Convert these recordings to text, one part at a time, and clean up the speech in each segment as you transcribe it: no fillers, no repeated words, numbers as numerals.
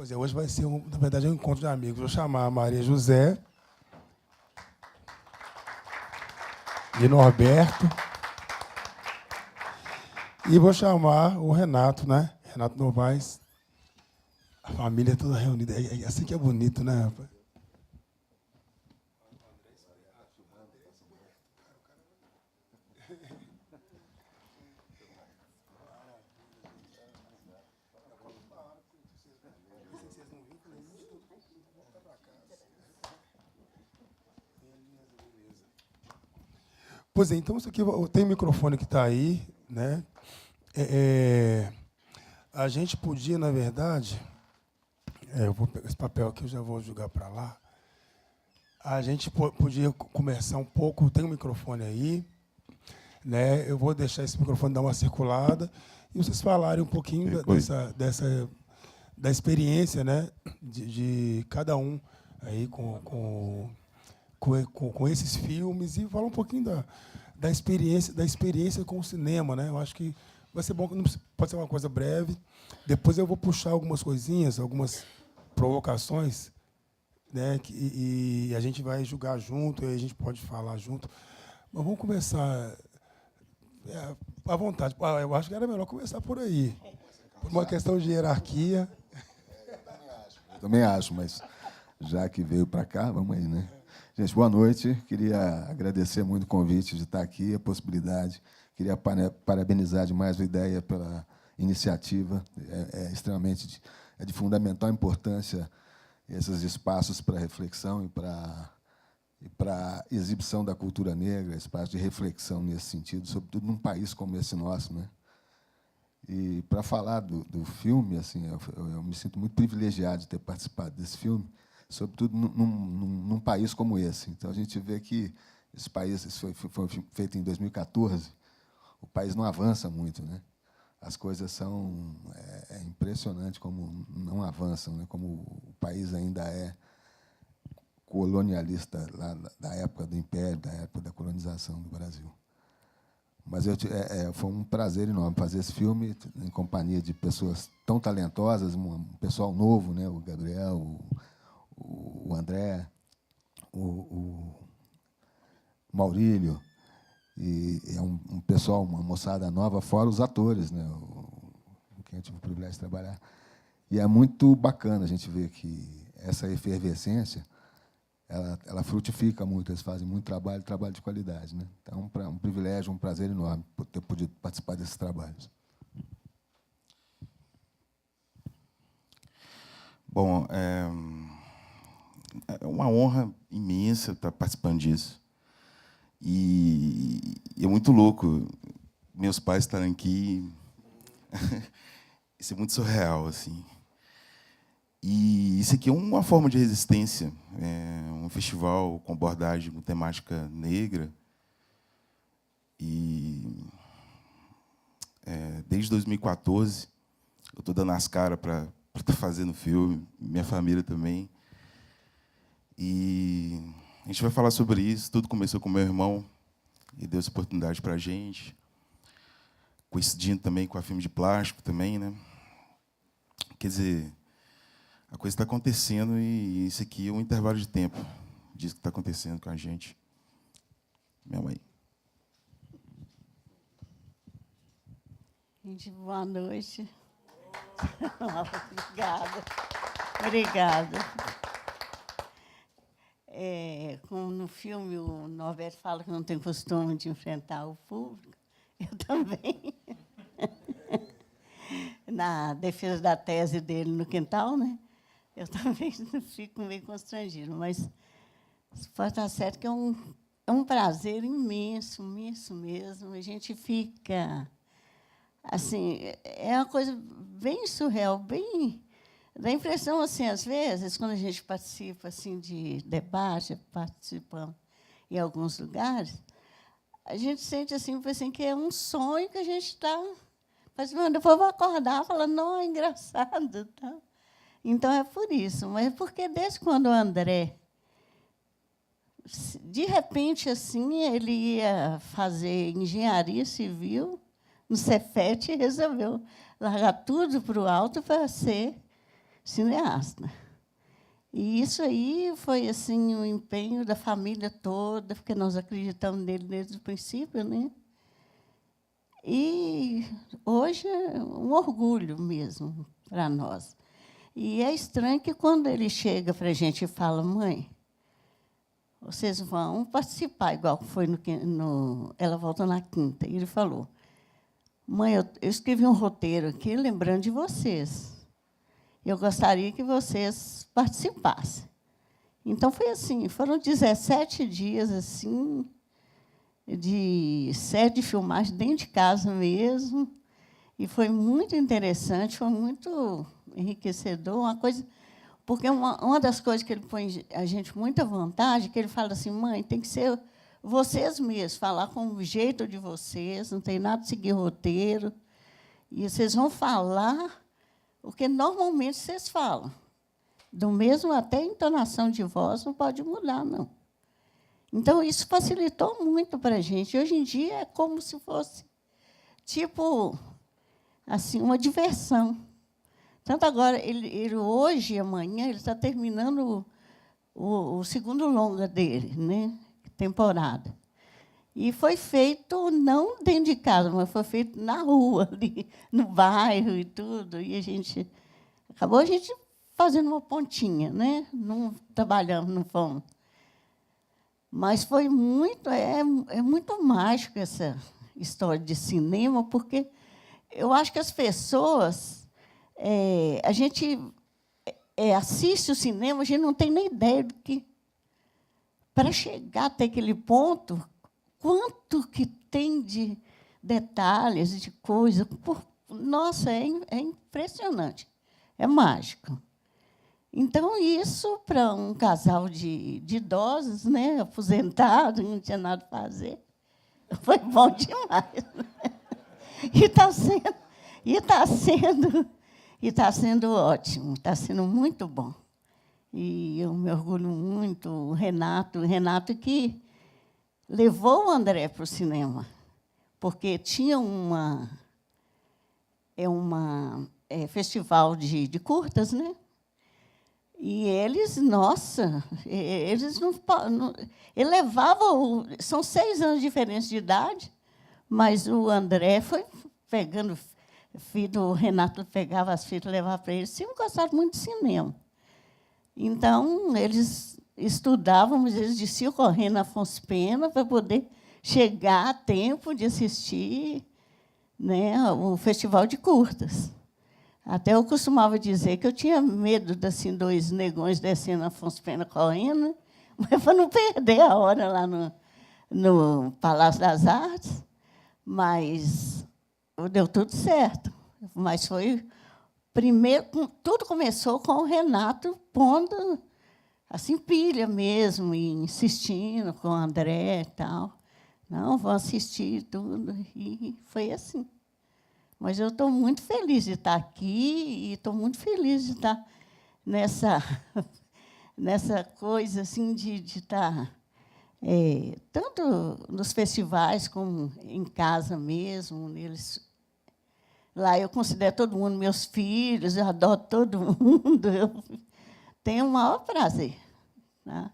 Pois é, hoje vai ser, na verdade, um encontro de amigos. Vou chamar a Maria José e Norberto. E vou chamar o Renato, né? Renato Novaes. A família toda reunida. É assim que é bonito, né, rapaz? Pois é, então isso aqui tem um microfone que está aí, né? A gente podia, na verdade, eu vou pegar esse papel aqui, eu já vou jogar para lá. A gente podia começar um pouco, tem um microfone aí, né? Eu vou deixar esse microfone dar uma circulada e vocês falarem um pouquinho da experiência, né? De cada um aí com esses filmes e falar um pouquinho da experiência com o cinema, né? Eu acho que vai ser bom, pode ser uma coisa breve. Depois eu vou puxar algumas coisinhas, algumas provocações, né? E a gente vai julgar junto, e a gente pode falar junto. Mas vamos começar à vontade. Eu acho que era melhor começar por aí, por uma questão de hierarquia. Eu também acho, mas já que veio para cá, vamos aí, né? Gente, boa noite. Queria agradecer muito o convite de estar aqui, a possibilidade. Queria parabenizar demais a ideia pela iniciativa. É extremamente de fundamental importância esses espaços para reflexão e para exibição da cultura negra, espaço de reflexão nesse sentido, sobretudo num país como esse nosso, né? E para falar do filme, assim, eu me sinto muito privilegiado de ter participado desse filme, sobretudo num país como esse. Então, a gente vê que esse país, isso foi feito em 2014, o país não avança muito, né? As coisas são... É impressionante como não avançam, né? Como o país ainda é colonialista lá da época do Império, da época da colonização do Brasil. Mas foi um prazer enorme fazer esse filme em companhia de pessoas tão talentosas, um pessoal novo, né? O Gabriel, o André, o Maurílio, e é um pessoal, uma moçada nova, fora os atores, né? Com quem eu tive o privilégio de trabalhar. E é muito bacana a gente ver que essa efervescência ela frutifica muito, eles fazem muito trabalho de qualidade, né? Então, é um privilégio, um prazer enorme ter podido participar desses trabalhos. Bom, é uma honra imensa estar participando disso. E é muito louco meus pais estarem aqui. Isso é muito surreal, assim. E isso aqui é uma forma de resistência, um festival com abordagem com temática negra. E desde 2014 eu estou dando as caras para estar fazendo filme, minha família também. E a gente vai falar sobre isso. Tudo começou com meu irmão e deu essa oportunidade para a gente, coincidindo também com a Filme de Plástico também, né? Quer dizer, a coisa está acontecendo e isso aqui é um intervalo de tempo disso que está acontecendo com a gente. Minha mãe. Gente, boa noite. Obrigada. Obrigada. Como no filme o Norberto fala que não tem costume de enfrentar o público, eu também. Na defesa da tese dele no quintal, né? Eu também fico meio constrangido, mas pode estar certo que é um prazer imenso, imenso mesmo. A gente fica... Assim, é uma coisa bem surreal, bem... Dá a impressão, assim, às vezes, quando a gente participa assim, de debate, participando em alguns lugares, a gente sente assim que é um sonho que a gente está... Mas, depois vou acordar e falar, não, é engraçado. Tá? Então, é por isso. Mas porque desde quando o André, de repente, assim, ele ia fazer engenharia civil no Cefet e resolveu largar tudo para o alto para ser cineasta. E isso aí foi assim um empenho da família toda, porque nós acreditamos nele desde o princípio, né? E hoje é um orgulho mesmo para nós. E é estranho que quando ele chega para a gente e fala, mãe, vocês vão participar, igual foi no Ela Volta na Quinta. E ele falou, mãe, eu escrevi um roteiro aqui lembrando de vocês. Eu gostaria que vocês participassem. Então, foi assim, foram 17 dias assim, de set de filmagem dentro de casa mesmo, e foi muito interessante, foi muito enriquecedor, uma coisa, porque uma das coisas que ele põe a gente muita vontade, que ele fala assim, mãe, tem que ser vocês mesmos, falar com o jeito de vocês, não tem nada de seguir roteiro, e vocês vão falar o que normalmente vocês falam. Do mesmo até a entonação de voz não pode mudar, não. Então, isso facilitou muito para a gente. Hoje em dia, é como se fosse, tipo, assim, uma diversão. Tanto agora, ele hoje e amanhã, ele está terminando o segundo longa dele, né? Temporada. E foi feito não dentro de casa, mas foi feito na rua, ali, no bairro e tudo. E acabou a gente fazendo uma pontinha, né? Não trabalhamos, não fomos. Mas foi muito, é muito mágico essa história de cinema, porque eu acho que as pessoas, a gente assiste o cinema, a gente não tem nem ideia do que, para chegar até aquele ponto, quanto que tem de detalhes, de coisa. Nossa, é impressionante, é mágico. Então, isso, para um casal de idosos, né, aposentados, não tinha nada a fazer, foi bom demais. E está sendo ótimo, está sendo muito bom. E eu me orgulho muito, o Renato que levou o André para o cinema, porque tinha festival de curtas, né? E eles, nossa, eles não elevavam. São 6 anos de diferença de idade, mas o André foi pegando filho, o Renato pegava as fitas e levava para eles. Sempre gostaram muito de cinema. Então, eles estudavam, mas eles desciam correndo na Afonso Pena para poder chegar a tempo de assistir, né, o festival de curtas. Até eu costumava dizer que eu tinha medo de assim, 2 negões descendo na Afonso Pena correndo, mas para não perder a hora lá no Palácio das Artes. Mas deu tudo certo. Mas foi primeiro, tudo começou com o Renato pondo assim pilha mesmo e insistindo com o André e tal. Não, vou assistir tudo e foi assim. Mas eu estou muito feliz de estar aqui e estou muito feliz de estar nessa coisa assim de estar tanto nos festivais como em casa mesmo. Lá eu considero todo mundo meus filhos, eu adoro todo mundo. Eu tenho o maior prazer. Tá?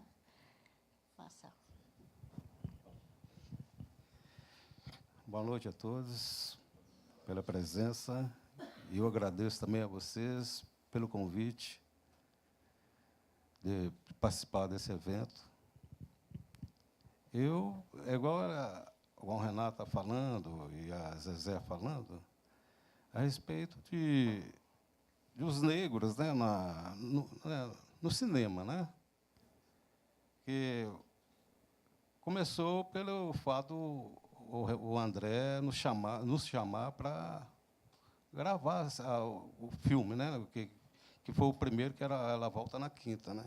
Boa noite a todos pela presença. E eu agradeço também a vocês pelo convite de participar desse evento. Igual o Renato está falando e a Zezé falando, a respeito dos negros, né, no cinema, né? Que começou pelo fato o André nos chamar para gravar o filme, né? Que foi o primeiro, que era Ela Volta na Quinta, né?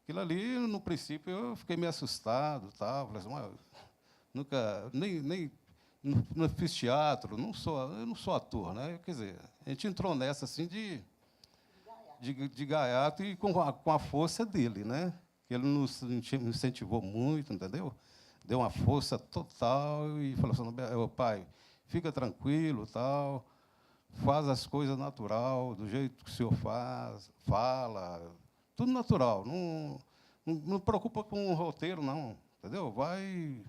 Aquilo ali, no princípio, eu fiquei meio assustado, tal, falei assim, nunca não fiz teatro, eu não sou ator, né? Quer dizer, a gente entrou nessa assim de gaiato e com a força dele, né? Que ele nos incentivou muito, entendeu? Deu uma força total e falou assim, pai, fica tranquilo, tal, faz as coisas natural, do jeito que o senhor faz, fala, tudo natural. Não preocupa com o roteiro, não, entendeu? Vai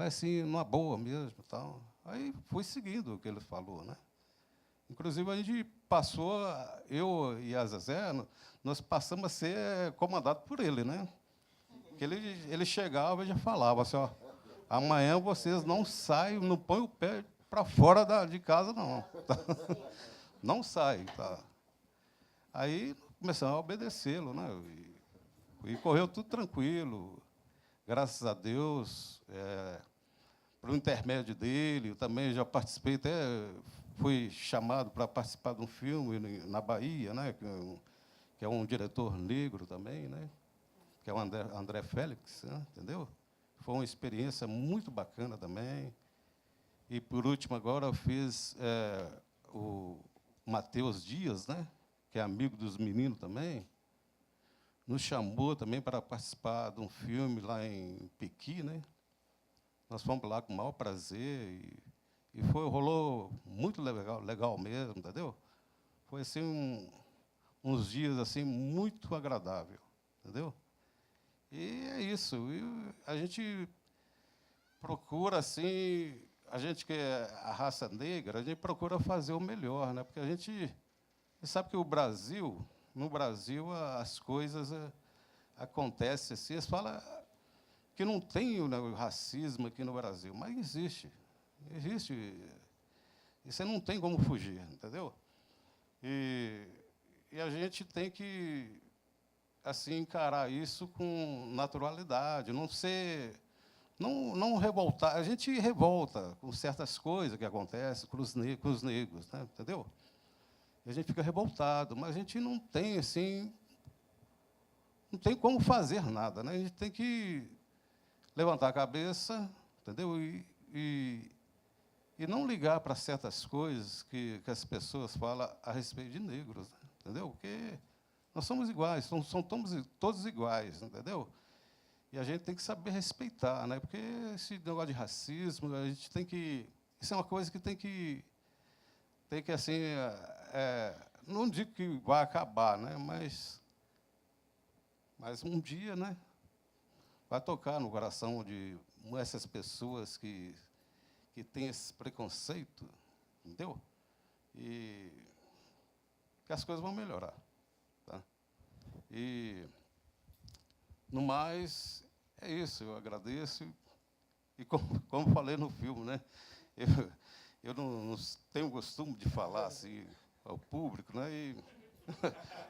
assim, numa boa mesmo, tal. Aí fui seguindo o que ele falou, né? Inclusive, a gente passou, eu e a Zezé, nós passamos a ser comandados por ele, né? Porque ele chegava e já falava assim, ó, amanhã vocês não saem, não põem o pé para fora de casa, não. Não saem, tá? Aí começamos a obedecê-lo, né? E correu tudo tranquilo, graças a Deus. Por intermédio dele, eu também já participei, até fui chamado para participar de um filme na Bahia, né? Que é um diretor negro também, né? Que é o André Félix, né? Entendeu? Foi uma experiência muito bacana também. E, por último, agora eu fiz o Matheus Dias, né? Que é amigo dos meninos também, nos chamou também para participar de um filme lá em Pequi, né? Nós fomos lá com o maior prazer e rolou muito legal mesmo, entendeu? Foi assim uns dias assim muito agradável, entendeu? E é isso. E a gente procura assim, a gente que é a raça negra, a gente procura fazer o melhor, né? Porque a gente sabe que no Brasil as coisas acontecem assim, eles falam que não tem o racismo aqui no Brasil, mas existe. Existe. E você não tem como fugir, entendeu? E a gente tem que assim encarar isso com naturalidade, não revoltar. A gente revolta com certas coisas que acontecem com os negros, né? Entendeu? E a gente fica revoltado, mas a gente não tem assim, não tem como fazer nada, né? A gente tem que levantar a cabeça, entendeu? E não ligar para certas coisas que as pessoas falam a respeito de negros, né? Entendeu? Porque nós somos iguais, somos todos iguais, entendeu? E a gente tem que saber respeitar, né? Porque esse negócio de racismo, a gente tem que... Isso é uma coisa que tem que assim, não digo que vai acabar, né? Mas um dia, né? Vai tocar no coração de essas pessoas que têm esse preconceito, entendeu? E que as coisas vão melhorar, tá? E, no mais, é isso. Eu agradeço. E como falei no filme, né? Eu não tenho o costume de falar assim ao público, né?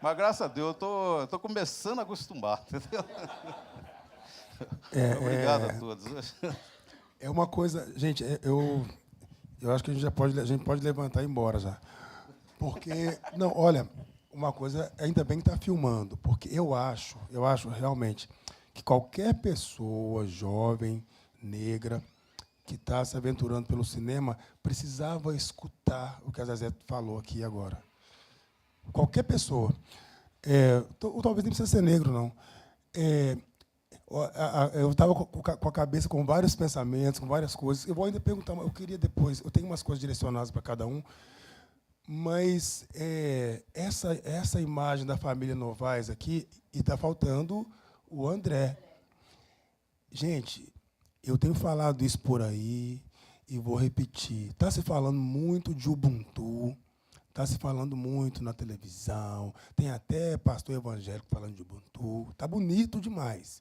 Mas, graças a Deus, eu estou começando a acostumar, entendeu? Obrigado a todos. É uma coisa, gente, eu acho que a gente pode levantar e ir embora já. Porque, não, olha, uma coisa, ainda bem que está filmando, porque eu acho realmente que qualquer pessoa jovem, negra, que está se aventurando pelo cinema, precisava escutar o que a Zezé falou aqui agora. Qualquer pessoa. Ou talvez nem precisa ser negro, não. Eu estava com a cabeça com vários pensamentos, com várias coisas. Eu vou ainda perguntar, eu queria depois, eu tenho umas coisas direcionadas para cada um, mas essa imagem da família Novaes aqui, e está faltando o André. Gente, eu tenho falado isso por aí e vou repetir. Está se falando muito de Ubuntu, está se falando muito na televisão, tem até pastor evangélico falando de Ubuntu, está bonito demais.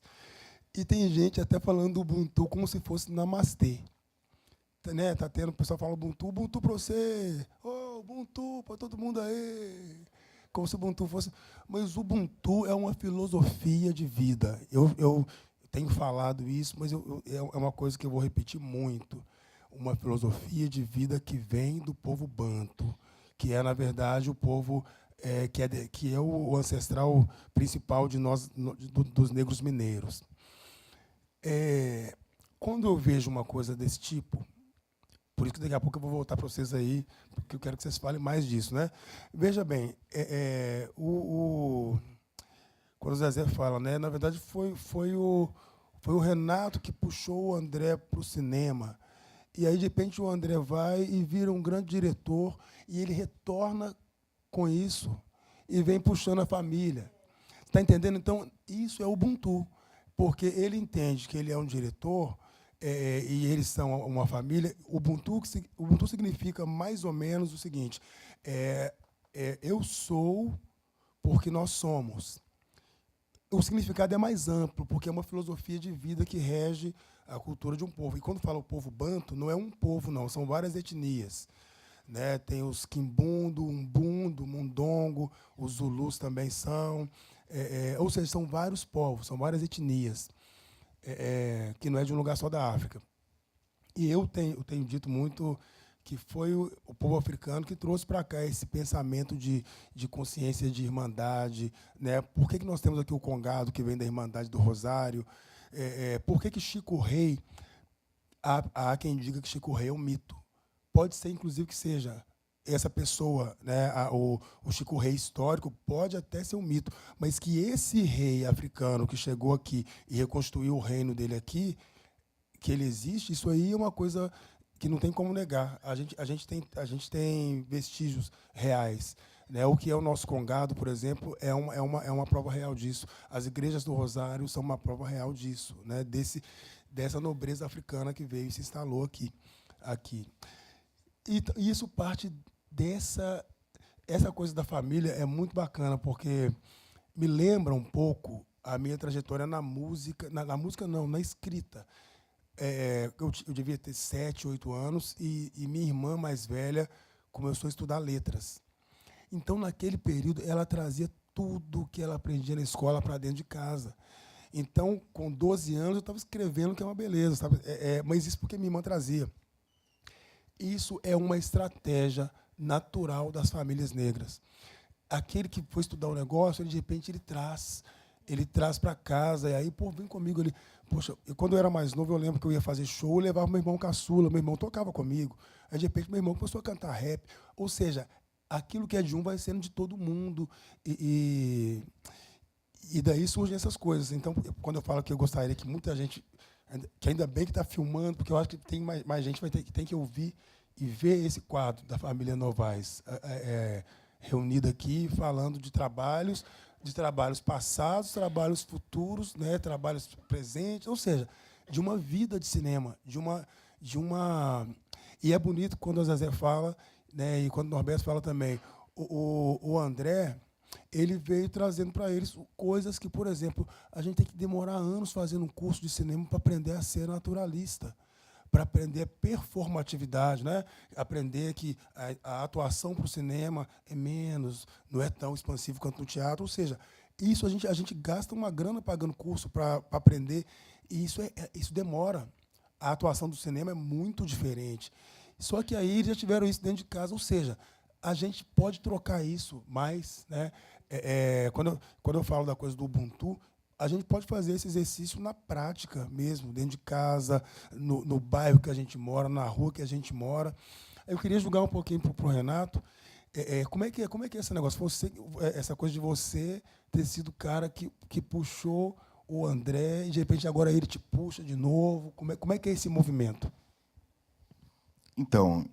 E tem gente até falando Ubuntu como se fosse namastê. Né? Tá tendo o pessoal falando Ubuntu para você, Ubuntu para todo mundo aí. Como se o Ubuntu fosse... Mas o Ubuntu é uma filosofia de vida. Eu tenho falado isso, mas é uma coisa que eu vou repetir muito. Uma filosofia de vida que vem do povo banto, que é, na verdade, o povo que é o ancestral principal de nós, dos negros mineiros. Quando eu vejo uma coisa desse tipo, por isso que daqui a pouco eu vou voltar para vocês aí, porque eu quero que vocês falem mais disso, né? Veja bem, quando o Zezé fala, né, na verdade foi o Renato que puxou o André para o cinema. E aí, de repente, o André vai e vira um grande diretor, e ele retorna com isso e vem puxando a família. Está entendendo? Então, isso é Ubuntu, porque ele entende que ele é um diretor e eles são uma família. Ubuntu significa mais ou menos o seguinte: eu sou porque nós somos. O significado é mais amplo, porque é uma filosofia de vida que rege a cultura de um povo. E quando fala o povo banto, não é um povo, não, são várias etnias. Né? Tem os Quimbundo, Umbundo, Mundongo, os Zulus também são. Ou seja, são vários povos, são várias etnias, que não é de um lugar só da África. E eu tenho dito muito que foi o povo africano que trouxe para cá esse pensamento de consciência de irmandade. Né? Por que nós temos aqui o Congado, que vem da Irmandade do Rosário? Por que Chico Rei, há quem diga que Chico Rei é um mito? Pode ser, inclusive, que seja essa pessoa, né, o Chico Rei histórico, pode até ser um mito, mas que esse rei africano que chegou aqui e reconstruiu o reino dele aqui, que ele existe, isso aí é uma coisa que não tem como negar. A gente tem vestígios reais. Né? O que é o nosso Congado, por exemplo, é uma prova real disso. As igrejas do Rosário são uma prova real disso, né? Dessa nobreza africana que veio e se instalou aqui. E isso parte essa coisa da família é muito bacana, porque me lembra um pouco a minha trajetória na música, na música não, na escrita. Eu devia ter 7, 8 anos e minha irmã mais velha começou a estudar letras. Então, naquele período, ela trazia tudo que ela aprendia na escola para dentro de casa. Então, com 12 anos, eu estava escrevendo, que é uma beleza, sabe? Mas isso porque minha irmã trazia. Isso é uma estratégia natural das famílias negras. Aquele que foi estudar um negócio, de repente, ele traz para casa, e aí, vem comigo. Poxa, quando eu era mais novo, eu lembro que eu ia fazer show, eu levava meu irmão caçula, meu irmão tocava comigo. Aí, de repente, meu irmão começou a cantar rap. Ou seja, aquilo que é de um vai sendo de todo mundo. E daí surgem essas coisas. Então, quando eu falo que eu gostaria que muita gente, que ainda bem que está filmando, porque eu acho que tem mais gente que tem que ouvir e ver esse quadro da família Novaes reunida aqui, falando de trabalhos passados, trabalhos futuros, né, trabalhos presentes, ou seja, de uma vida de cinema, e é bonito quando a Zezé fala, né, e quando o Norberto fala também. O André, ele veio trazendo para eles coisas que, por exemplo, a gente tem que demorar anos fazendo um curso de cinema para aprender a ser naturalista, para aprender a performatividade, né? Aprender que a atuação para o cinema é menos, não é tão expansivo quanto no teatro. Ou seja, isso a gente gasta uma grana pagando curso para aprender, e isso demora. A atuação do cinema é muito diferente. Só que aí eles já tiveram isso dentro de casa, ou seja, a gente pode trocar isso mais. Né? Quando eu falo da coisa do Ubuntu, a gente pode fazer esse exercício na prática mesmo, dentro de casa, no bairro que a gente mora, na rua que a gente mora. Eu queria jogar um pouquinho para o Renato. Como é que é esse negócio? Essa coisa de você ter sido o cara que puxou o André e, de repente, agora ele te puxa de novo. Como é que é esse movimento? Então,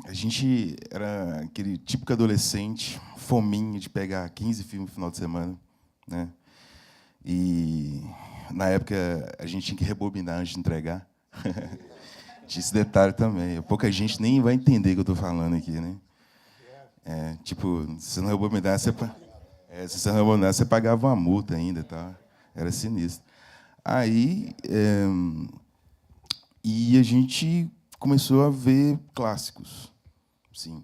a gente era aquele típico adolescente, fominho de pegar 15 filmes no final de semana, né? E, na época, a gente tinha que rebobinar antes de entregar. Tinha esse detalhe também. Pouca gente nem vai entender o que eu estou falando aqui, né? Tipo, se você não rebobinar, você pagava uma multa ainda, tá? Era sinistro. Aí, e a gente começou a ver clássicos, sim.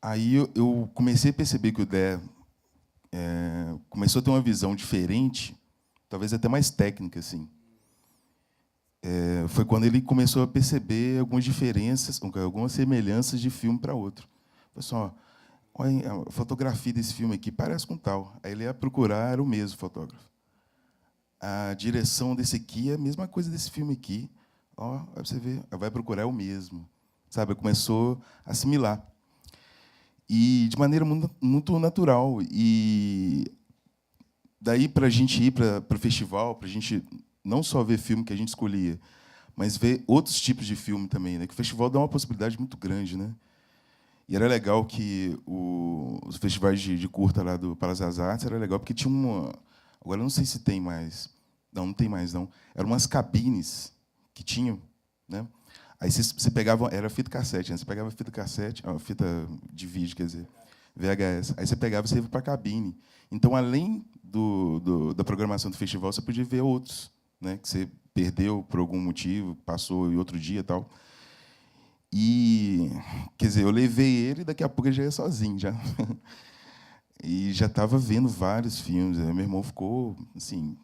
Aí eu comecei a perceber que o Dé começou a ter uma visão diferente, talvez até mais técnica, assim. Foi quando ele começou a perceber algumas diferenças, algumas semelhanças de filme para outro. Pessoal, olha, a fotografia desse filme aqui parece com tal. Aí ele ia procurar, era o mesmo fotógrafo. A direção desse aqui é a mesma coisa desse filme aqui. Ó, aí você vê, vai procurar, é o mesmo. Sabe? Começou a assimilar. E de maneira muito natural. E daí, para a gente ir para o festival, para a gente não só ver filme que a gente escolhia, mas ver outros tipos de filme também, né? Que o festival dá uma possibilidade muito grande, né? E era legal que os festivais de curta lá do Palácio das Artes era legal porque tinha uma, agora eu não sei se tem mais, não tem mais não, eram umas cabines que tinham, né? Aí você pegava, era fita cassete, né? Você pegava fita cassete, fita de vídeo, quer dizer, VHS. Aí você pegava e você ia para a cabine. Então, além da programação do festival, você podia ver outros, né? Que você perdeu por algum motivo, passou em outro dia e tal. E, quer dizer, eu levei ele e daqui a pouco ele já ia sozinho, já. E já estava vendo vários filmes. Aí meu irmão ficou, assim,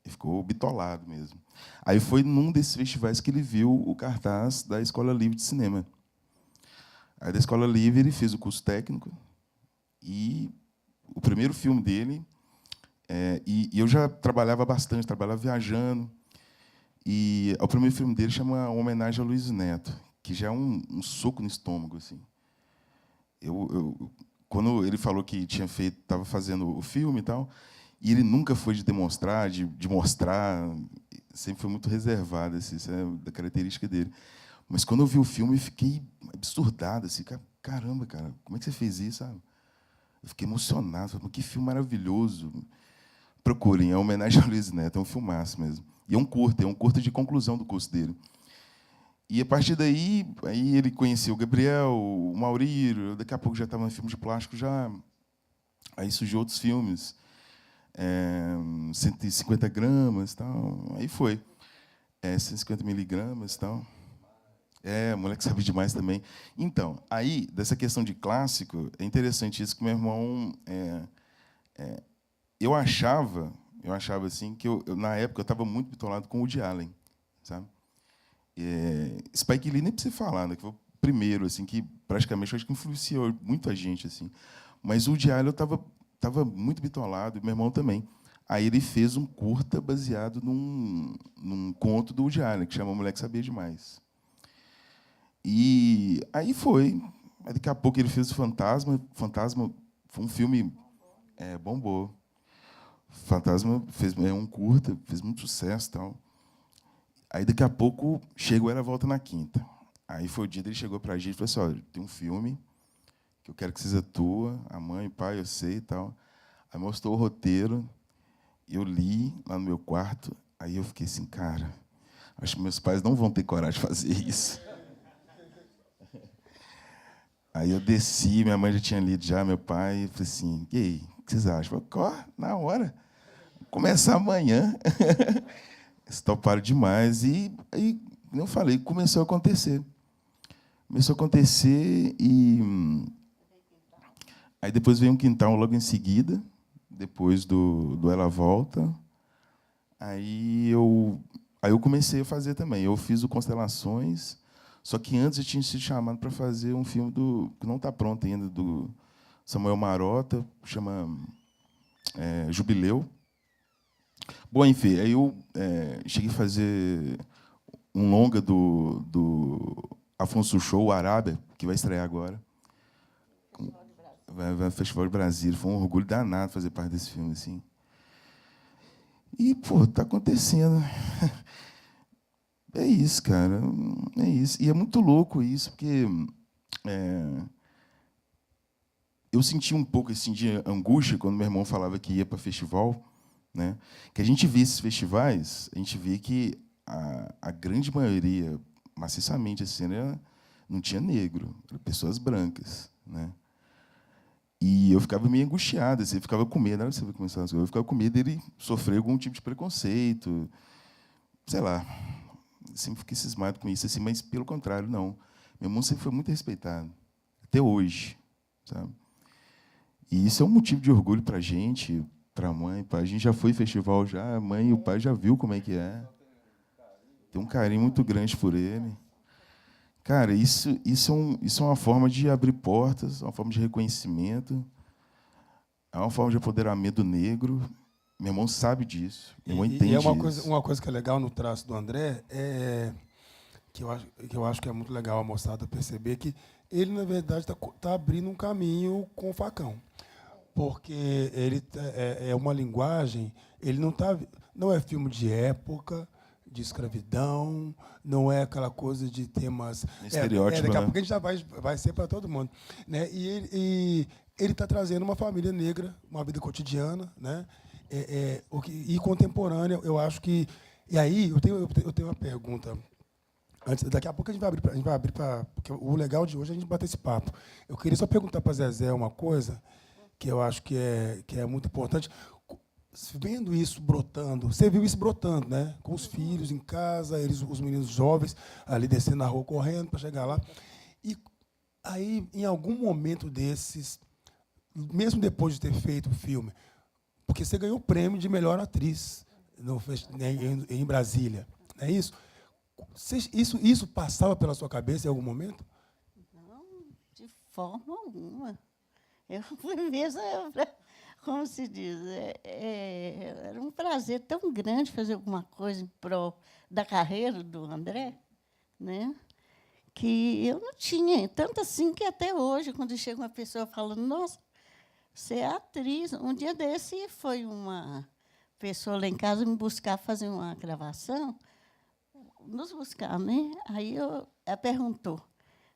ficou bitolado mesmo. Aí foi num desses festivais que ele viu o cartaz da Escola Livre de Cinema. Aí da Escola Livre ele fez o curso técnico e o primeiro filme dele, e eu já trabalhava bastante, trabalhava viajando, e o primeiro filme dele chama Uma Homenagem ao Luiz Neto, que já é um soco no estômago, assim. Quando ele falou que tinha feito, estava fazendo o filme e tal, e ele nunca foi de demonstrar, de mostrar, sempre foi muito reservado, assim, isso é da característica dele. Mas quando eu vi o filme, eu fiquei absurdado, assim, caramba, cara, como é que você fez isso, sabe? Eu fiquei emocionado, falei, que filme maravilhoso. Procurem, é uma homenagem ao Luiz Neto, é um filmaço mesmo. E é um curta de conclusão do curso dele. E, a partir daí, aí ele conheceu o Gabriel, o Maurírio, daqui a pouco já estava no filme de plástico, já. Aí surgiu outros filmes, 150 gramas, tal. Aí foi. 150 miligramas, tal. O moleque sabe demais também. Então, aí, dessa questão de clássico, é interessante isso que meu irmão... eu achava assim, que na época eu estava muito bitolado com o Woody Allen, sabe? Spike Lee nem precisa falar, né? Que foi o primeiro, assim, que praticamente eu acho que influenciou muito a gente, assim. Mas o Woody Allen eu estava muito bitolado, e meu irmão também. Aí ele fez um curta baseado num conto do Woody Allen, que chama O Moleque Sabia Demais. E aí foi. Aí daqui a pouco ele fez o Fantasma. Fantasma foi um filme... bombou. Fantasma fez um curta, fez muito sucesso e tal. Aí, daqui a pouco, chegou Era Volta na Quinta. Aí foi o dia que ele chegou para a gente e falou assim, olha, tem um filme que eu quero que vocês atuem, a mãe, o pai, eu sei e tal. Aí mostrou o roteiro, eu li lá no meu quarto, aí eu fiquei assim, cara, acho que meus pais não vão ter coragem de fazer isso. Aí eu desci, minha mãe já tinha lido já, meu pai, e falei assim, e aí, o que vocês acham? Eu falei, na hora, começar amanhã. Eles toparam demais. E aí, como eu falei, começou a acontecer. Começou a acontecer e... Aí depois veio um Quintal logo em seguida, depois do Ela Volta. Aí eu comecei a fazer também. Eu fiz o Constelações, só que antes eu tinha sido chamado para fazer um filme que não está pronto ainda, do Samuel Marota, chama Jubileu. Bom, enfim, aí eu cheguei a fazer um longa do Afonso Show, o Arábia, que vai estrear agora. Vai ao Festival de Brasília. Foi um orgulho danado fazer parte desse filme, assim. E, pô, tá acontecendo. É isso, cara. É isso. E é muito louco isso, porque eu senti um pouco assim, de angústia quando meu irmão falava que ia para festival, né? Que a gente vê esses festivais, a gente vê que a grande maioria, maciçamente, assim, não tinha negro, eram pessoas brancas, né? E eu ficava meio angustiado, assim, eu ficava com medo, você vai começar as coisas, eu ficava com medo dele sofrer algum tipo de preconceito, sei lá, sempre fiquei cismado com isso, assim, mas pelo contrário, não. Meu irmão sempre foi muito respeitado, até hoje, sabe? E isso é um motivo de orgulho para a gente, para a mãe, pai. A gente já foi em festival, já, a mãe e o pai já viu como é que é. Tem um carinho muito grande por ele. Cara, isso é uma forma de abrir portas, uma forma de reconhecimento, é uma forma de apoderamento negro. Meu irmão sabe disso, meu irmão entende isso. Uma coisa que é legal no traço do André que eu acho que é muito legal a moçada perceber que ele, na verdade, está abrindo um caminho com o facão. Porque ele é uma linguagem, ele não é filme de época, de escravidão, não é aquela coisa de temas... Estereótipo, daqui a né? pouco a gente já vai ser para todo mundo. Né? E ele está trazendo uma família negra, uma vida cotidiana, né? E contemporânea, eu acho que... E aí, eu tenho uma pergunta. Daqui a pouco a gente vai abrir para... Porque o legal de hoje é a gente bater esse papo. Eu queria só perguntar para Zezé uma coisa, que eu acho que é muito importante. Vendo isso brotando, você viu isso brotando, né? Com os filhos em casa, os meninos jovens ali descendo na rua, correndo para chegar lá. E aí, em algum momento desses, mesmo depois de ter feito o filme, porque você ganhou o prêmio de melhor atriz em Brasília, não é isso? Isso passava pela sua cabeça em algum momento? Não, de forma alguma. Eu fui mesmo, como se diz, era um prazer tão grande fazer alguma coisa em prol da carreira do André, né? Que eu não tinha. Tanto assim que até hoje, quando chega uma pessoa falando, nossa, você é atriz. Um dia desse foi uma pessoa lá em casa me buscar fazer uma gravação, nos buscar, né? Aí ela perguntou,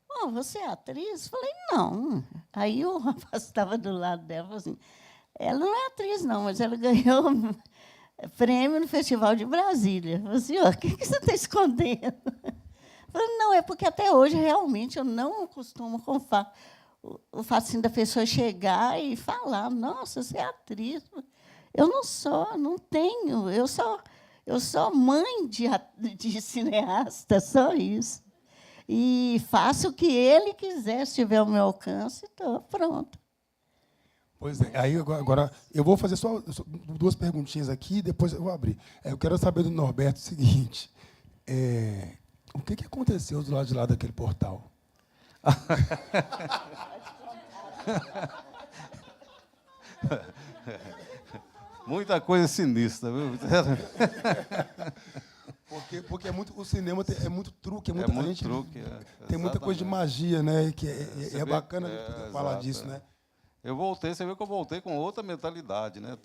oh, você é atriz? Falei, não. Aí o rapaz estava do lado dela falou assim, ela não é atriz, não, mas ela ganhou prêmio no Festival de Brasília. Eu falei assim, o que você está escondendo? Eu falei, não, é porque até hoje, realmente, eu não costumo confiar o fato assim, da pessoa chegar e falar, nossa, você é atriz. Eu não sou, não tenho. Eu sou mãe de cineasta, só isso. E faço o que ele quiser, se tiver ao meu alcance, estou pronta. Pois é. Aí agora eu vou fazer só 2 perguntinhas aqui, depois eu vou abrir. Eu quero saber do Norberto o seguinte: o que aconteceu do lado de lá daquele portal? Muita coisa sinistra, viu? Porque o cinema é muito truque, É muito truque. Tem muita coisa de magia, né? Que é bacana vê, falar exato, disso, né? Eu voltei, você viu que eu voltei com outra mentalidade, né?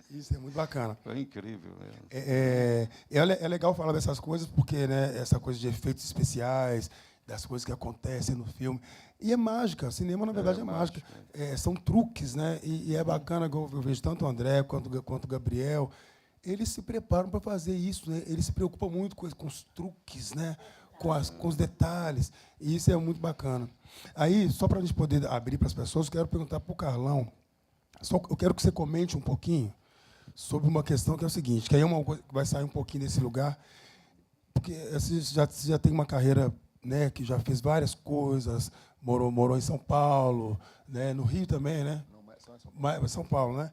Isso é muito bacana. Foi incrível mesmo. É legal falar dessas coisas, porque, né, essa coisa de efeitos especiais, das coisas que acontecem no filme. E é mágica, cinema, na verdade, é mágica. São truques, né? E é bacana, eu vejo tanto o André quanto o Gabriel, eles se preparam para fazer isso, né? Eles se preocupam muito com os truques, né? Com os detalhes. E isso é muito bacana. Aí, só para a gente poder abrir para as pessoas, eu quero perguntar para o Carlão, eu quero que você comente um pouquinho sobre uma questão que é o seguinte, que aí é uma coisa que vai sair um pouquinho desse lugar, porque você já tem uma carreira, né, que já fez várias coisas, morou em São Paulo, né, no Rio também, né? Não, São Paulo, né?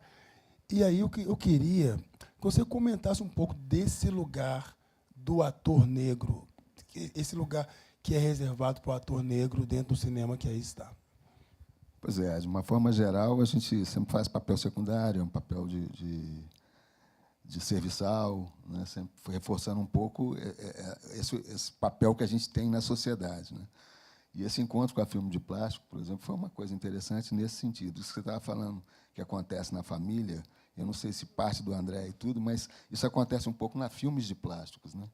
E aí eu queria que você comentasse um pouco desse lugar do ator negro, esse lugar que é reservado para o ator negro dentro do cinema que aí está. Pois é, de uma forma geral, a gente sempre faz papel secundário, um papel de serviçal, né? Sempre reforçando um pouco esse papel que a gente tem na sociedade, né? E esse encontro com a Filme de Plástico, por exemplo, foi uma coisa interessante nesse sentido. Isso que você estava falando que acontece na família, eu não sei se parte do André e tudo, mas isso acontece um pouco na Filmes de Plásticos, né?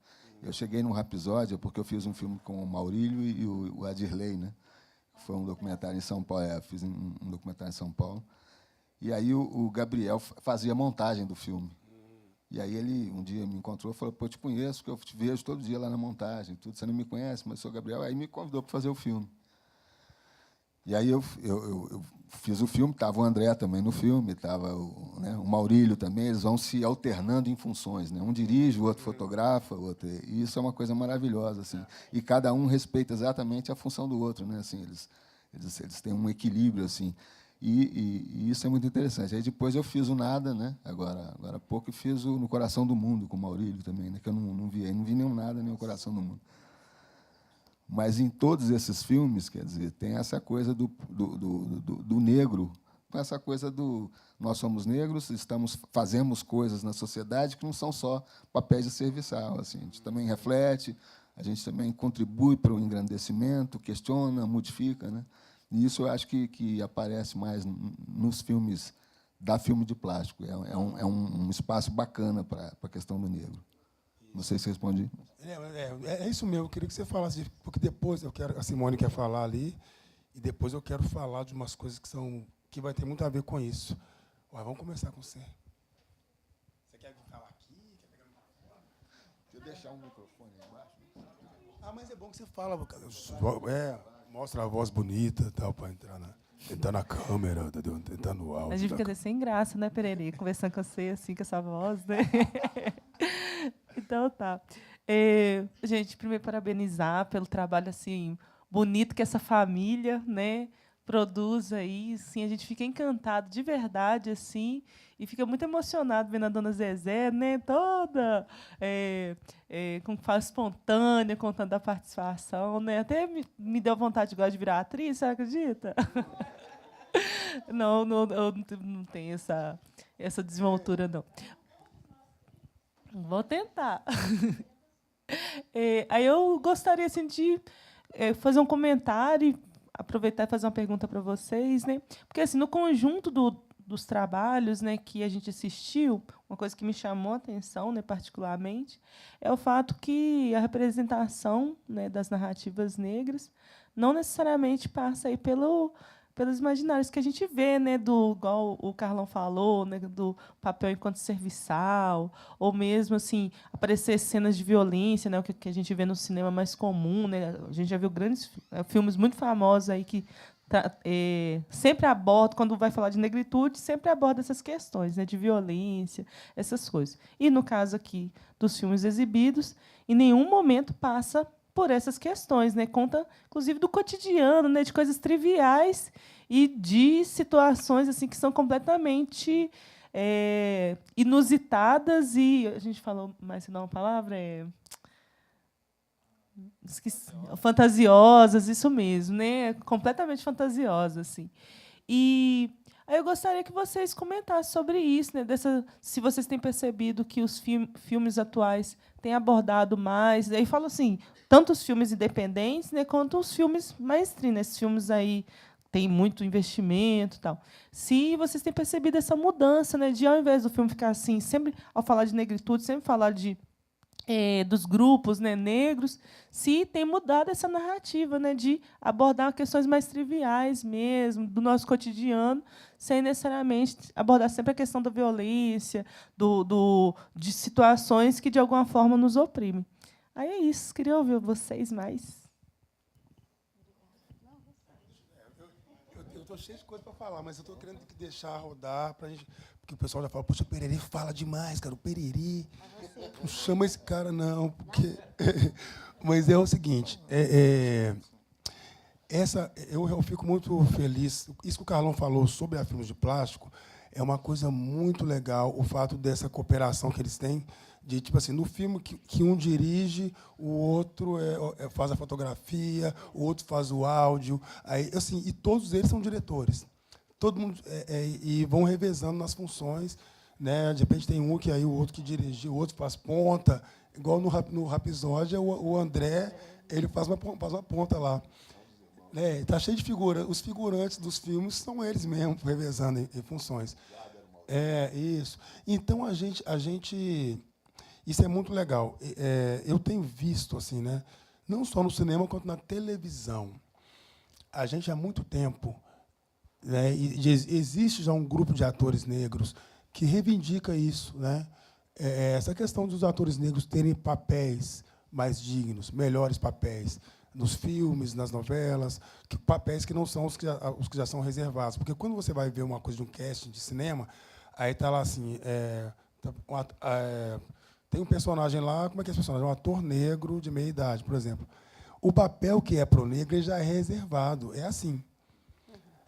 Eu cheguei num episódio porque eu fiz um filme com o Maurílio e o Adirley, né? Foi um documentário em São Paulo, fiz um documentário em São Paulo. E aí o Gabriel fazia a montagem do filme. E aí ele um dia me encontrou e falou, pô, eu te conheço, que eu te vejo todo dia lá na montagem, tudo. Você não me conhece, mas sou o Gabriel. Aí me convidou para fazer o filme. E aí eu fiz o filme, estava o André também no filme, estava o Maurílio também, eles vão se alternando em funções, né? Um dirige, o outro fotografa, o outro, e isso é uma coisa maravilhosa, assim. E cada um respeita exatamente a função do outro, né? Assim, eles têm um equilíbrio, assim. E isso é muito interessante. Aí depois eu fiz o Nada, né? Agora há pouco, e fiz o No Coração do Mundo com o Maurílio também, né? Que eu não vi nenhum Nada, nem o Coração do Mundo. Mas em todos esses filmes, quer dizer, tem essa coisa do negro, essa coisa do nós somos negros, fazemos coisas na sociedade que não são só papéis de serviçal. Assim, a gente também reflete, a gente também contribui para o engrandecimento, questiona, modifica, né? E isso eu acho que aparece mais nos filmes da filme de plástico. É um espaço bacana para a questão do negro. Não sei se respondi. É isso mesmo, eu queria que você falasse, porque depois a Simone quer falar ali, e depois eu quero falar de umas coisas que vai ter muito a ver com isso. Ó, vamos começar com você. Você quer falar aqui? Quer pegar o microfone? Deixa eu deixar um microfone aí embaixo. Mas é bom que você fala, mostra a voz bonita tal, para entrar na câmera, entrar no áudio. A gente fica até sem graça, né, Pereri? Conversando com você, assim, com essa voz, né? Então, tá. Gente, primeiro, parabenizar pelo trabalho, assim, bonito que essa família, né, produz aí. Assim, a gente fica encantado, de verdade, assim, e fica muito emocionado vendo a dona Zezé, né, toda com fala espontânea, contando da participação, né? Até me deu vontade de virar atriz, você acredita? Não, eu não tenho essa desenvoltura, não. Vou tentar. Aí eu gostaria assim, de fazer um comentário, aproveitar e fazer uma pergunta para vocês, né? Porque assim, no conjunto dos trabalhos, né, que a gente assistiu, uma coisa que me chamou a atenção, né, particularmente, é o fato que a representação, né, das narrativas negras não necessariamente passa aí pelos imaginários que a gente vê, né, igual o Carlão falou, né, do papel enquanto serviçal, ou mesmo assim aparecer cenas de violência, né, o que a gente vê no cinema mais comum, né? A gente já viu grandes filmes muito famosos aí que sempre aborda, quando vai falar de negritude, sempre aborda essas questões, né, de violência, essas coisas. E no caso aqui dos filmes exibidos, em nenhum momento passa por essas questões, né? Conta, inclusive, do cotidiano, né? De coisas triviais e de situações assim que são completamente inusitadas e a gente falou mais se não uma palavra esqueci, fantasiosas, isso mesmo, né? Completamente fantasiosas, assim. E aí eu gostaria que vocês comentassem sobre isso, né? Se vocês têm percebido que os filmes atuais têm abordado mais. Aí falo assim, tanto os filmes independentes, né, quanto os filmes mainstream, né? Esses filmes aí têm muito investimento, e tal. Se vocês têm percebido essa mudança, né, de ao invés do filme ficar assim, sempre ao falar de negritude, sempre falar dos grupos, né, negros, se tem mudado essa narrativa, né, de abordar questões mais triviais mesmo, do nosso cotidiano, sem necessariamente abordar sempre a questão da violência, de situações que, de alguma forma, nos oprimem. Aí é isso, queria ouvir vocês mais. Eu estou cheio de coisa para falar, mas eu estou querendo deixar rodar para a gente. Porque o pessoal já fala, poxa, o Pereri fala demais, cara. O Pereri. Não chama esse cara, não. Porque... Mas é o seguinte, eu fico muito feliz. Isso que o Carlão falou sobre a Filmes de Plástico é uma coisa muito legal, o fato dessa cooperação que eles têm, de tipo assim, no filme que um dirige, o outro faz a fotografia, o outro faz o áudio, aí assim, e todos eles são diretores. Todo mundo e vão revezando nas funções, né? De repente tem um que aí o outro que dirige, o outro faz ponta, igual no Rapisódia, o André, ele faz uma ponta lá. Está cheio de figuras. Os figurantes dos filmes são eles mesmos, revezando em funções. Isso. Então, a gente... Isso é muito legal. Eu tenho visto, assim, né, não só no cinema, quanto na televisão. A gente, há muito tempo, né, existe já um grupo de atores negros que reivindica isso, né? Essa questão dos atores negros terem papéis mais dignos, melhores papéis, nos filmes, nas novelas, papéis que não são os que já são reservados. Porque quando você vai ver uma coisa de um casting de cinema, aí está lá assim, tem um personagem lá, como é que é esse personagem? Um ator negro de meia idade, por exemplo. O papel que é para o negro ele já é reservado, é assim.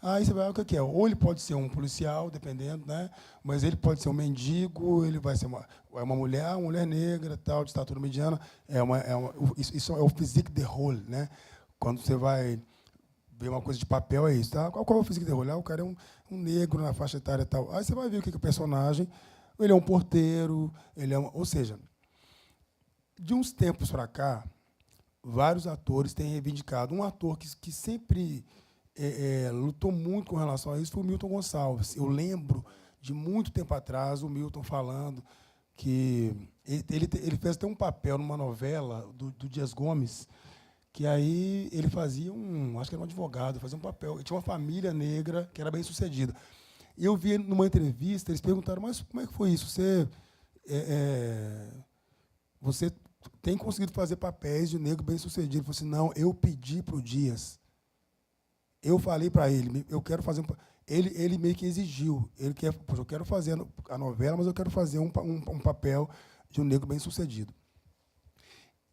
Aí você vai ver o que é. Ou ele pode ser um policial, dependendo, né? Mas ele pode ser um mendigo, ele vai ser uma mulher negra, tal, de estatura mediana. Isso é o physique de rôle, né? Quando você vai ver uma coisa de papel, é isso. Tá? Qual é o physique de rôle? O cara é um negro na faixa etária e tal. Aí você vai ver o que é o personagem. Ele é um porteiro, ou seja, de uns tempos para cá, vários atores têm reivindicado. Um ator que sempre lutou muito com relação a isso foi o Milton Gonçalves. Eu lembro de muito tempo atrás, o Milton falando que ele fez até um papel numa novela do Dias Gomes, que aí ele fazia acho que era um advogado, fazia um papel. Ele tinha uma família negra que era bem sucedida. E eu vi numa entrevista, eles perguntaram, mas como é que foi isso? Você tem conseguido fazer papéis de negro bem sucedido? Ele falou assim, não, eu pedi para o Dias. Eu falei para ele, eu quero fazer ele meio que exigiu. Ele quer, eu quero fazer a novela, mas eu quero fazer um papel de um negro bem sucedido.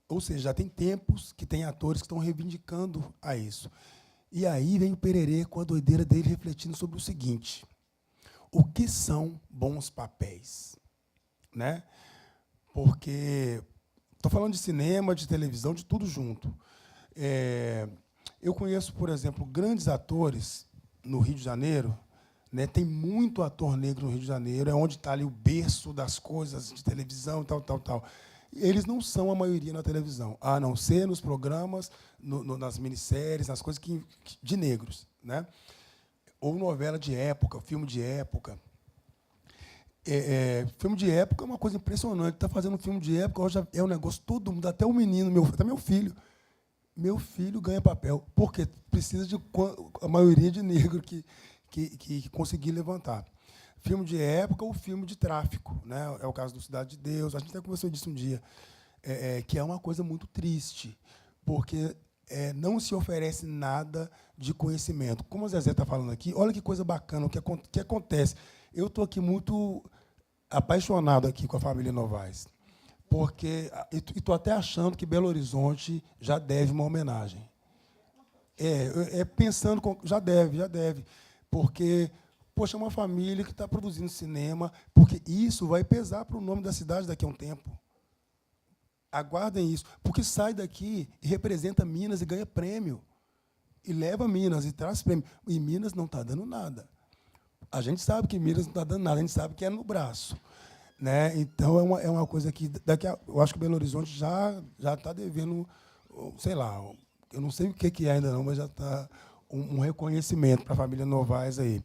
Ou seja, já tem tempos que tem atores que estão reivindicando a isso. E aí vem o Pererê com a doideira dele refletindo sobre o seguinte: o que são bons papéis? Né? Porque estou falando de cinema, de televisão, de tudo junto. Eu conheço, por exemplo, grandes atores no Rio de Janeiro, né? Tem muito ator negro no Rio de Janeiro, é onde está ali o berço das coisas de televisão, tal. Eles não são a maioria na televisão, a não ser nos programas, nas minisséries, nas coisas de negros, né? Ou novela de época, filme de época. Filme de época é uma coisa impressionante. Está fazendo um filme de época, hoje é um negócio, todo mundo, até o menino, até meu filho. Meu filho ganha papel, porque precisa de a maioria de negro que conseguir levantar. Filme de época ou filme de tráfico, né? É o caso do Cidade de Deus, a gente até conversou disso um dia, que é uma coisa muito triste, porque não se oferece nada de conhecimento. Como o Zezé está falando aqui, olha que coisa bacana, o que acontece. Eu estou aqui muito apaixonado aqui com a família Novaes, porque estou até achando que Belo Horizonte já deve uma homenagem. Pensando, já deve, porque, poxa, é uma família que está produzindo cinema, porque isso vai pesar para o nome da cidade daqui a um tempo. Aguardem isso, porque sai daqui e representa Minas e ganha prêmio, e leva Minas e traz prêmio. E Minas não está dando nada. A gente sabe que Minas não está dando nada, a gente sabe que é no braço. Né? Então, é uma coisa que eu acho que Belo Horizonte já está devendo, sei lá, eu não sei o que é ainda não, mas já está um reconhecimento para a família Novaes aí.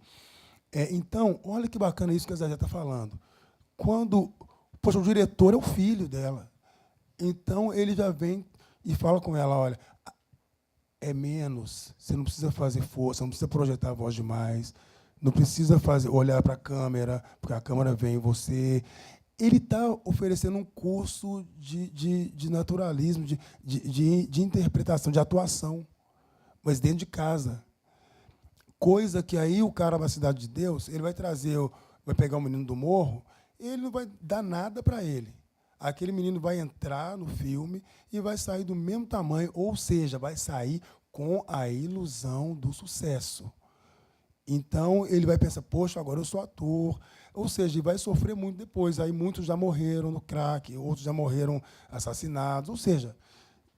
Então, olha que bacana isso que a Zé está falando. Poxa, o diretor é o filho dela. Então, ele já vem e fala com ela, olha, é menos, você não precisa fazer força, não precisa projetar a voz demais, não precisa olhar para a câmera, porque a câmera vem em você. Ele está oferecendo um curso de naturalismo, de interpretação, de atuação, mas dentro de casa. Coisa que aí o cara da Cidade de Deus, ele vai pegar o menino do morro, ele não vai dar nada para ele. Aquele menino vai entrar no filme e vai sair do mesmo tamanho, ou seja, vai sair com a ilusão do sucesso. Então, ele vai pensar, poxa, agora eu sou ator. Ou seja, ele vai sofrer muito depois. Aí muitos já morreram no crack, outros já morreram assassinados. Ou seja,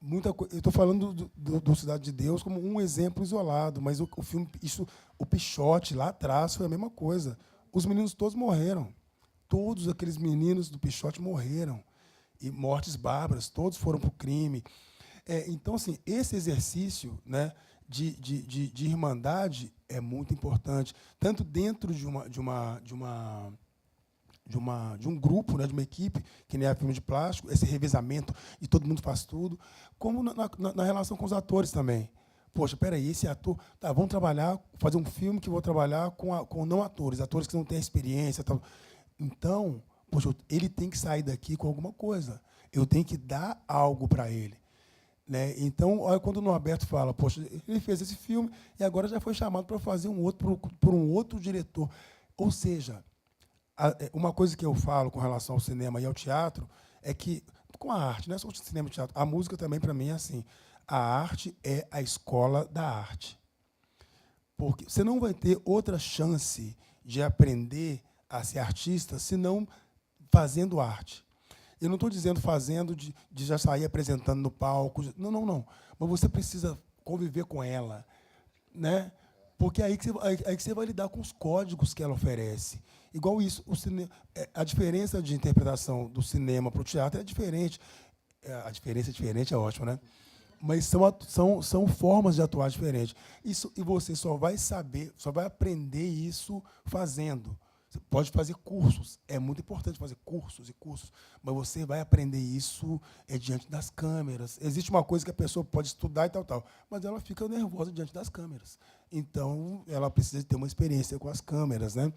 eu estou falando do Cidade de Deus como um exemplo isolado, mas o filme, o Pichote, lá atrás, foi a mesma coisa. Os meninos todos morreram. Todos aqueles meninos do Pichote morreram. E mortes bárbaras, todos foram para o crime. Então, assim, esse exercício, né, de irmandade é muito importante, tanto dentro de um grupo, né, de uma equipe, que nem a filme de plástico, esse revezamento, e todo mundo faz tudo, como na relação com os atores também. Poxa, peraí, esse ator, vamos fazer um filme que vou trabalhar com não atores que não têm experiência. Tal. Então, poxa, ele tem que sair daqui com alguma coisa. Eu tenho que dar algo para ele. Né? Então, olha, quando o Norberto fala, poxa, ele fez esse filme e agora já foi chamado para fazer um outro por um outro diretor. Ou seja, uma coisa que eu falo com relação ao cinema e ao teatro é que, com a arte, não é só o cinema e o teatro, a música também, para mim, é assim. A arte é a escola da arte. Porque você não vai ter outra chance de aprender a ser artista senão fazendo arte. Eu não estou dizendo fazendo de já sair apresentando no palco. Não. Mas você precisa conviver com ela. Né? Porque aí que você vai lidar com os códigos que ela oferece. Igual isso, a diferença de interpretação do cinema para o teatro é diferente. A diferença é diferente, é ótimo, né? Mas são formas de atuar diferentes. E você só vai saber, só vai aprender isso fazendo. Você pode fazer cursos, é muito importante fazer cursos e cursos, mas você vai aprender isso diante das câmeras. Existe uma coisa que a pessoa pode estudar e tal, mas ela fica nervosa diante das câmeras. Então, ela precisa ter uma experiência com as câmeras, né?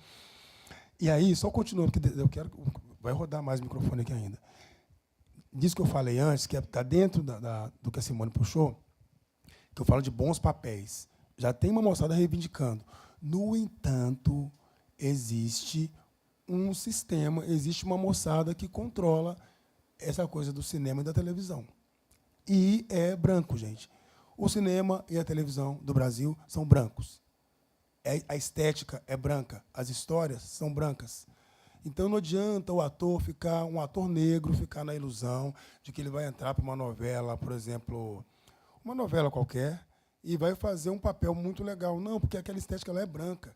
E aí, só continuando, porque eu quero... Vai rodar mais o microfone aqui ainda. Disso que eu falei antes, que está dentro do que a Simone puxou, que eu falo de bons papéis. Já tem uma moçada reivindicando. No entanto, existe um sistema, existe uma moçada que controla essa coisa do cinema e da televisão. E é branco, gente. O cinema e a televisão do Brasil são brancos. A estética é branca, as histórias são brancas. Então não adianta um ator negro ficar na ilusão de que ele vai entrar para uma novela, por exemplo, uma novela qualquer, e vai fazer um papel muito legal. Não, porque aquela estética ela é branca.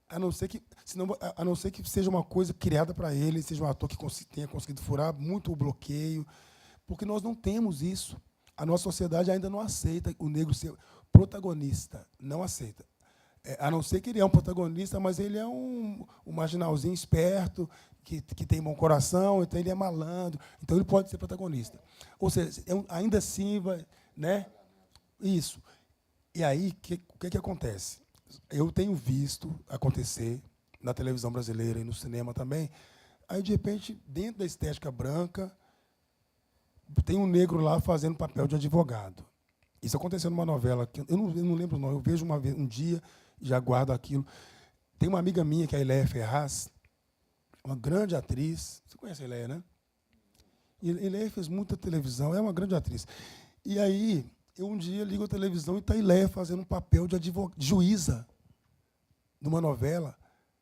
A não ser que seja uma coisa criada para ele, seja um ator que tenha conseguido furar muito o bloqueio, porque nós não temos isso. A nossa sociedade ainda não aceita o negro ser protagonista, não aceita. A não ser que ele é um protagonista, mas ele é um marginalzinho esperto, que tem bom coração, então ele é malandro, então ele pode ser protagonista. Ou seja, ainda assim, né? Isso. E aí, o que acontece? Eu tenho visto acontecer na televisão brasileira e no cinema também. Aí, de repente, dentro da estética branca, tem um negro lá fazendo papel de advogado. Isso aconteceu numa novela, que eu não lembro o nome, eu vejo uma vez, um dia, já guardo aquilo. Tem uma amiga minha, que é a Iléia Ferraz, uma grande atriz. Você conhece a Iléia, né? E a Iléia fez muita televisão, é uma grande atriz. E aí, eu um dia ligo a televisão e está a Iléia fazendo um papel de juíza numa novela.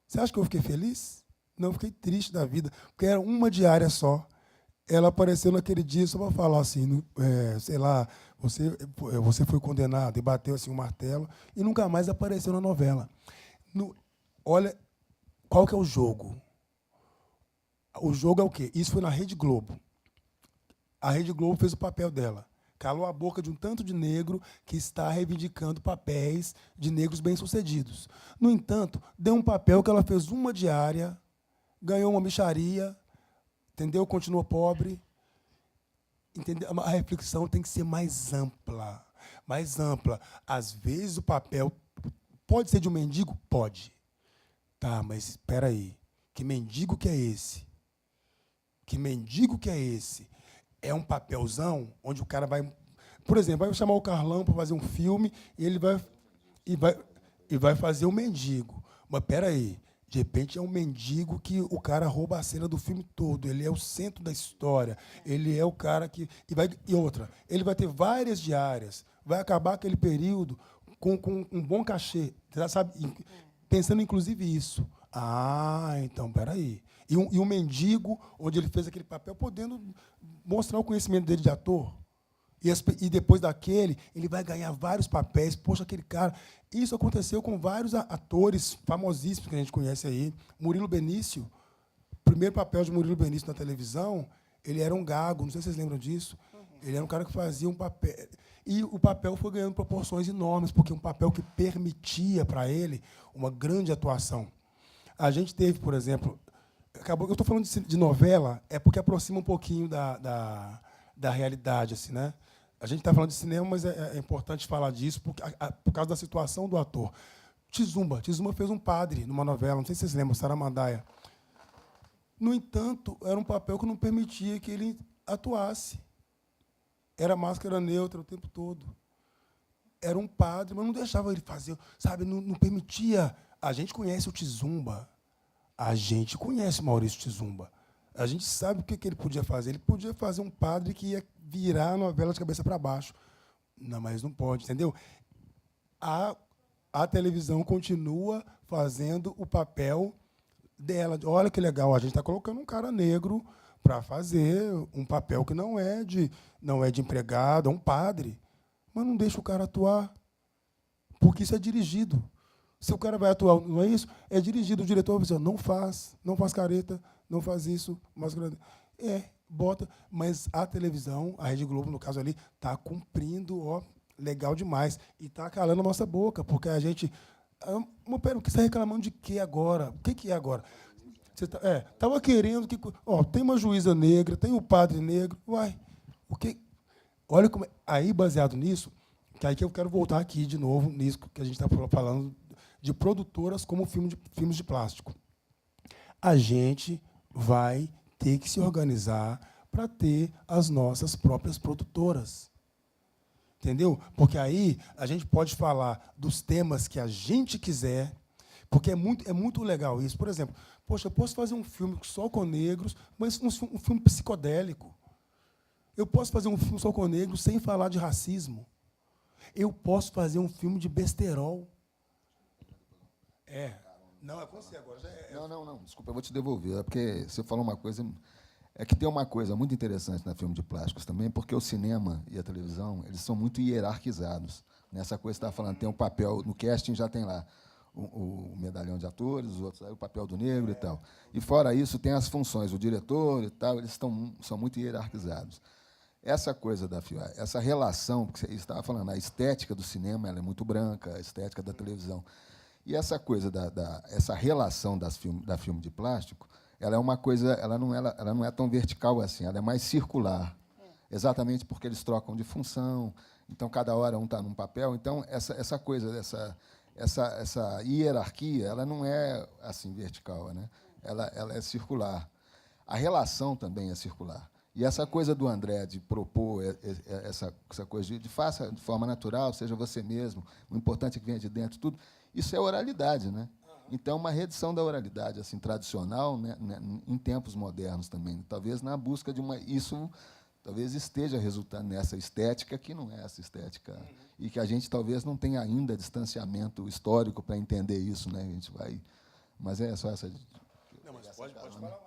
Você acha que eu fiquei feliz? Não, eu fiquei triste da vida, porque era uma diária só. Ela apareceu naquele dia só para falar assim, sei lá, você foi condenado, e bateu assim um martelo, e nunca mais apareceu na novela. Olha, qual que é o jogo? O jogo é o quê? Isso foi na Rede Globo. A Rede Globo fez o papel dela. Calou a boca de um tanto de negro que está reivindicando papéis de negros bem-sucedidos. No entanto, deu um papel que ela fez uma diária, ganhou uma mixaria, entendeu? Continua pobre. Entendeu? A reflexão tem que ser mais ampla. Mais ampla. Às vezes o papel pode ser de um mendigo? Pode. Tá, mas espera aí. Que mendigo que é esse? Que mendigo que é esse? É um papelzão onde o cara vai... Por exemplo, vai chamar o Carlão para fazer um filme e ele vai fazer um mendigo. Mas espera aí. De repente é um mendigo que o cara rouba a cena do filme todo. Ele é o centro da história. Ele é o cara que... E outra, ele vai ter várias diárias. Vai acabar aquele período com um bom cachê. Sabe? Pensando, inclusive, isso. Ah, então, peraí. E um mendigo, onde ele fez aquele papel, podendo mostrar o conhecimento dele de ator. E depois daquele, ele vai ganhar vários papéis. Poxa, aquele cara... Isso aconteceu com vários atores famosíssimos que a gente conhece aí. Murilo Benício, o primeiro papel de Murilo Benício na televisão, ele era um gago, não sei se vocês lembram disso. Ele era um cara que fazia um papel... E o papel foi ganhando proporções enormes, porque um papel que permitia para ele uma grande atuação. A gente teve, por exemplo... Eu estou falando de novela, é porque aproxima um pouquinho da realidade, assim, né? A gente está falando de cinema, mas é importante falar disso por causa da situação do ator. Tizumba fez um padre numa novela, não sei se vocês lembram, Saramandaia. No entanto, era um papel que não permitia que ele atuasse. Era máscara neutra o tempo todo. Era um padre, mas não deixava ele fazer, sabe? Não permitia. A gente conhece o Tizumba. A gente conhece o Maurício Tizumba. A gente sabe o que ele podia fazer. Ele podia fazer um padre que ia virar a novela de cabeça para baixo. Não, mas não pode, entendeu? A televisão continua fazendo o papel dela. Olha que legal, a gente está colocando um cara negro para fazer um papel que não é de empregado, é um padre. Mas não deixa o cara atuar, porque isso é dirigido. Se o cara vai atuar, não é isso? É dirigido, o diretor vai dizer, não faz careta, não faz isso, bota. Mas a televisão, a Rede Globo, no caso ali, está cumprindo, legal demais. E está calando a nossa boca, porque a gente... Mas pera, você está reclamando de quê agora? O que é agora? Você estava querendo que... Ó, tem uma juíza negra, tem um padre negro. Uai, o que... Olha como... Aí, baseado nisso, que aí que eu quero voltar aqui de novo, nisso que a gente está falando, de produtoras como filmes de plástico. A gente vai ter que se organizar para ter as nossas próprias produtoras. Entendeu? Porque aí a gente pode falar dos temas que a gente quiser, porque é muito legal isso. Por exemplo, poxa, eu posso fazer um filme só com negros, mas um filme psicodélico. Eu posso fazer um filme só com negros sem falar de racismo. Eu posso fazer um filme de besterol. Não, é com você agora. Não. Desculpa, eu vou te devolver. É porque você falou uma coisa... É que tem uma coisa muito interessante na filme de plásticos também, porque o cinema e a televisão, eles são muito hierarquizados. Nessa coisa que você estava falando, tem um papel... No casting já tem lá o medalhão de atores, os outros, aí o papel do negro e tal. E, fora isso, tem as funções, o diretor e tal, eles são muito hierarquizados. Essa coisa essa relação, que você estava falando, a estética do cinema ela é muito branca, a estética da televisão. E essa coisa essa relação da filme de plástico, ela é uma coisa, ela não é tão vertical assim, ela é mais circular. Exatamente porque eles trocam de função, então cada hora um está num papel. Então essa coisa essa hierarquia, ela não é assim vertical, né? Ela é circular. A relação também é circular. E essa coisa do André de propor essa coisa de faça de forma natural, seja você mesmo, o importante é que venha de dentro, tudo, isso é oralidade, né? Então, uma reedição da oralidade assim tradicional, né, em tempos modernos também. Talvez na busca de isso talvez esteja resultando nessa estética que não é essa estética e que a gente talvez não tenha ainda distanciamento histórico para entender isso, né? A gente vai, mas é só essa. Não, mas pode falar.